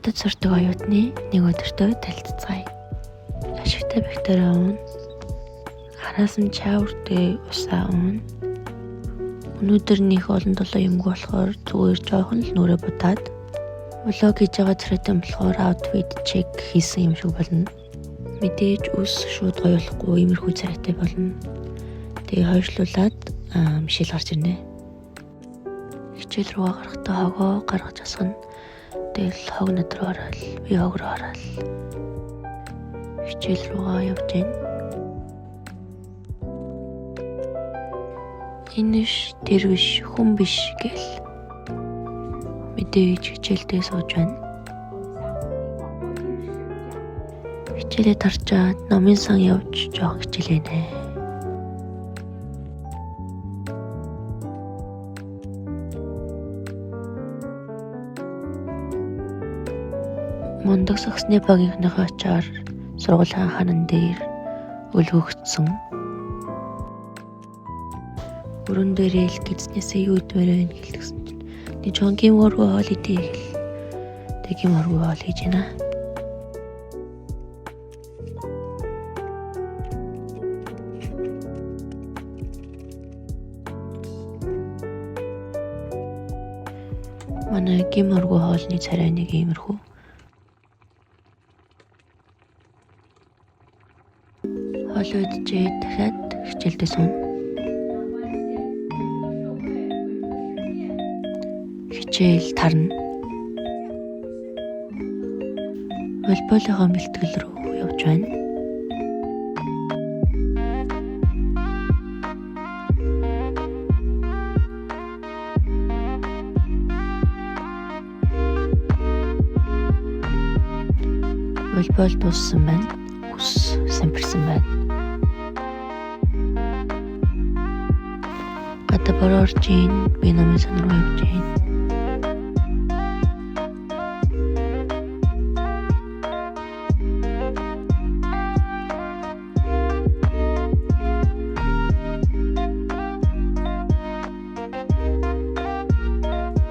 Хотод сурдаг оюутны нэг өдөртөө танилццгаая. Ашигтай бактериа уун. Хараасан чаавртэй усаа уун. Өнөөдөр нөх олон толоо юмгүй болохоор зүгээр жоохон л нүрэ будаад влог хийж байгаа царайтай болохоор outfit check хийсэн юм шиг болно. Мэдээж ус шууд гоёлохгүй иймэрхүү царайтай болно. Тэгээ хойшлуулад мишэл гарч ирнэ. Хичээл рүү гарахдаа хогоо гаргаж асгана. Тэгэл хог над руу ороод би хог руу ороод хичээл рүүгээ явж байна. Энэ биш, тэр биш, хүн биш гэл мэдээж хичээлдээ сууж байна. Хичээлээ тарчаад номын сан явж жоох хичээлэнэ. Мундаг сагсны багийнхныхаа ачаар сургуулийн ханан дээр өлгөгдсөн. Өрөн дээрээ л гидснээсээ юу идвэрэ хэлдэгсэн чинь нэг чонгийн мөргөө хоол идэх хэл. Тэгийн мөргөө хоол хийж байна. Манай гим мөргөө хоолны царай нэг иймэрхүү. Хоол идчихээ дахиад хичээлдээ сууна. Хичээл тарна. Волейболынхаа бэлтгэл рүү явж байна. Волейбол дууссан байна. Ус самбирсан байна. Гадаа борорж ийн би номын сан руу явж ийн.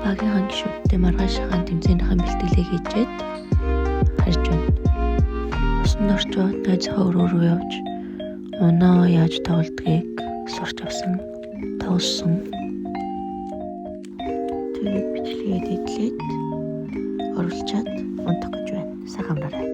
Багийн гишүүдтэй маргааш хаан тэмцээнийхэн бэлтгэлээ хийжээд харж байна. Усан орчоод найзынхаа өрөө рүү явж унаа яаж тоглодгийг сурч авсан. Тавсан. Тэгээд бичлэгээ эдлээд оруулчаад унтах гэж байна. Сайхан амраарай.